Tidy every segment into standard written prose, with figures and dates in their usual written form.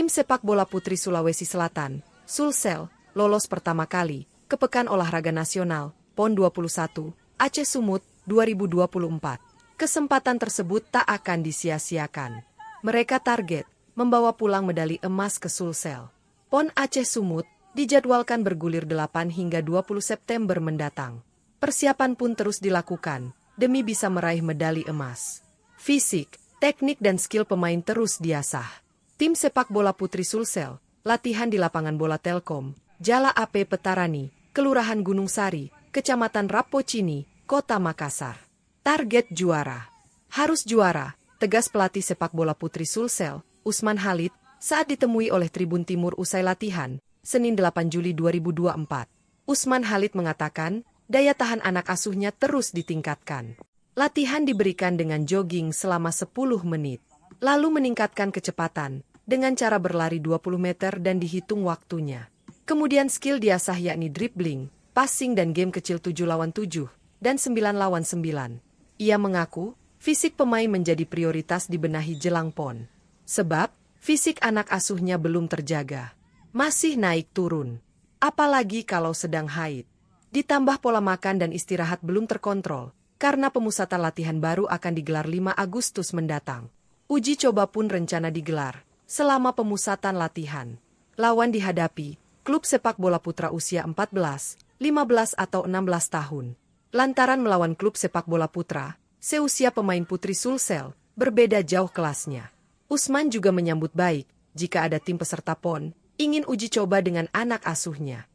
sepak bola putri Sulawesi Selatan, Sulsel, lolos pertama kali ke Pekan Olahraga Nasional, PON 21, Aceh Sumut, 2024. Kesempatan tersebut tak akan disia-siakan. Mereka target membawa pulang medali emas ke Sulsel. PON Aceh Sumut dijadwalkan bergulir 8 hingga 20 September mendatang. Persiapan pun terus dilakukan demi bisa meraih medali emas. Fisik, teknik dan skill pemain terus diasah. Tim sepak bola putri Sulsel latihan di lapangan bola Telkom, Jala AP Petarani, Kelurahan Gunung Sari, Kecamatan Rapocini, Kota Makassar. Target juara. Harus juara, tegas pelatih sepak bola putri Sulsel, Usman Halid, saat ditemui oleh Tribun Timur usai latihan, Senin 8 Juli 2024. Usman Halid mengatakan, daya tahan anak asuhnya terus ditingkatkan. Latihan diberikan dengan jogging selama 10 menit, lalu meningkatkan kecepatan dengan cara berlari 20 meter dan dihitung waktunya. Kemudian skill diasah yakni dribbling, passing dan game kecil 7 lawan 7 dan 9 lawan 9. Ia mengaku, fisik pemain menjadi prioritas dibenahi jelang PON. Sebab, fisik anak asuhnya belum terjaga. Masih naik turun. Apalagi kalau sedang haid. Ditambah pola makan dan istirahat belum terkontrol, karena pemusatan latihan baru akan digelar 5 Agustus mendatang. Uji coba pun rencana digelar selama pemusatan latihan. Lawan dihadapi, klub sepak bola putra usia 14, 15 atau 16 tahun. Lantaran melawan klub sepak bola putra, seusia pemain putri Sulsel, berbeda jauh kelasnya. Usman juga menyambut baik, jika ada tim peserta PON, ingin uji coba dengan anak asuhnya.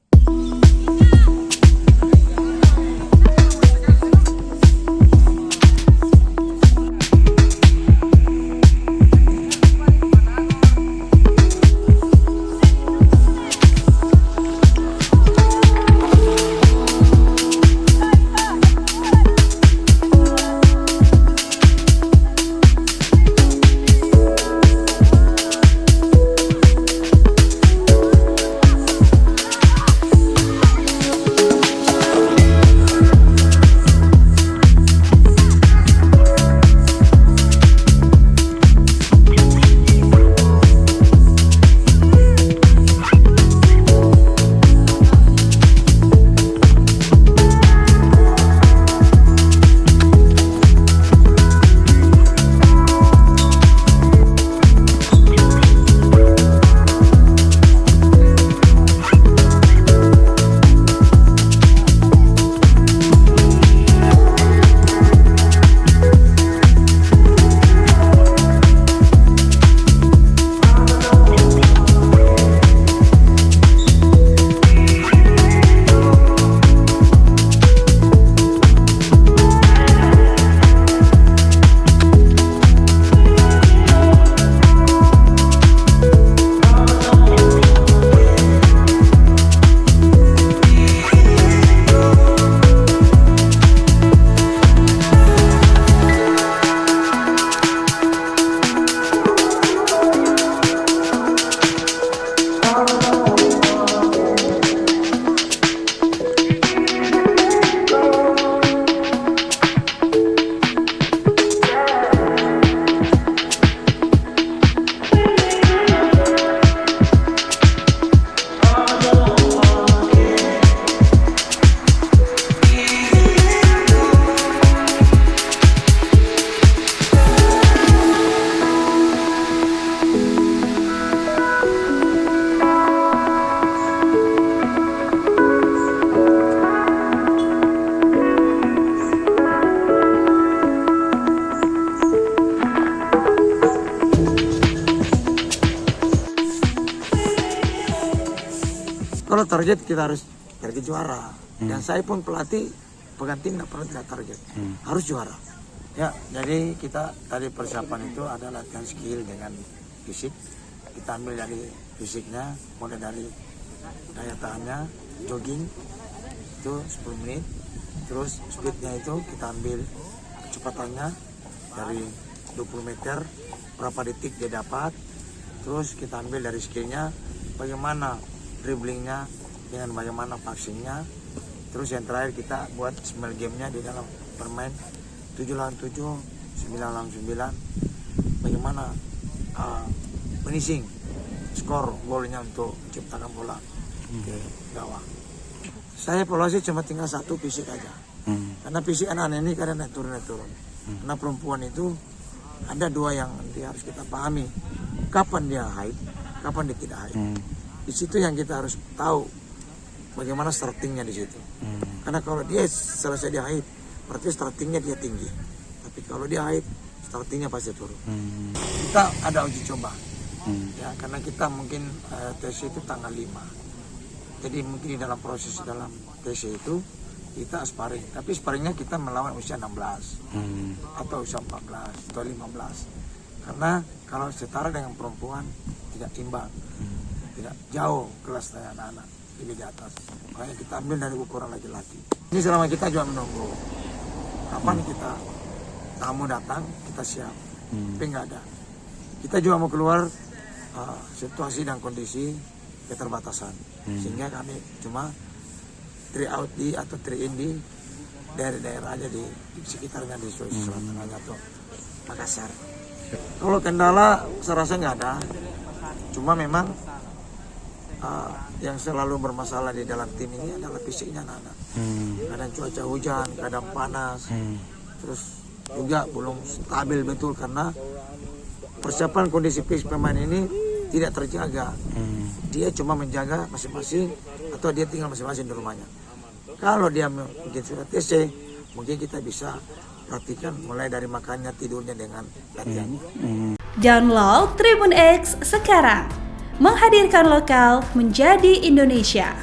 Kalau target kita harus target juara. Dan saya pun pelatih pengganti tidak pernah tidak target. Harus juara. Ya, jadi kita tadi persiapan itu ada latihan skill dengan fisik. Kita ambil dari fisiknya, mulai dari daya tahannya, jogging itu 10 menit. Terus speednya itu kita ambil kecepatannya dari 20 meter, berapa detik dia dapat. Terus kita ambil dari skillnya, bagaimana dribblingnya dengan bagaimana passingnya. Terus yang terakhir kita buat small gamenya di dalam bermain 7 lawan 7, 9 lawan 9, bagaimana finishing skor golnya untuk menciptakan bola ke gawang. Saya evaluasi cuma tinggal satu fisik aja. Karena fisik anak-anak ini kadang naik turun. Karena perempuan itu ada dua yang dia harus kita pahami. Kapan dia haid, kapan dia tidak haid. Di situ yang kita harus tahu bagaimana startingnya di situ. Karena kalau dia selesai dia haid, berarti startingnya dia tinggi. Tapi kalau dia haid, startingnya pasti turun. Kita ada uji coba. Ya, karena kita mungkin TC itu tanggal 5. Jadi mungkin di dalam proses dalam TC itu kita sparring. Tapi sparringnya kita melawan usia 16 atau usia 14 atau 15. Karena kalau setara dengan perempuan tidak imbang, tidak jauh kelas dari anak-anak lebih di atas. Makanya kita ambil dari ukuran laki-laki. Ini selama kita juga menunggu kapan kita tamu datang, kita siap. Tapi nggak ada. Kita juga mau keluar situasi dan kondisi keterbatasan. Sehingga kami cuma 3 out di atau 3 in di daerah-daerah aja di sekitarnya di Sulawesi Selatan atau Makassar. Kalau kendala saya rasa nggak ada. Cuma memang yang selalu bermasalah di dalam tim ini adalah fisiknya anak-anak. Kadang cuaca hujan, kadang panas. Terus juga belum stabil betul karena persiapan kondisi fisik pemain ini tidak terjaga. Dia cuma menjaga masing-masing atau dia tinggal masing-masing di rumahnya. Kalau dia mungkin sudah TC, mungkin kita bisa perhatikan mulai dari makannya, tidurnya dengan latihan. Download Tribun X sekarang, menghadirkan lokal menjadi Indonesia.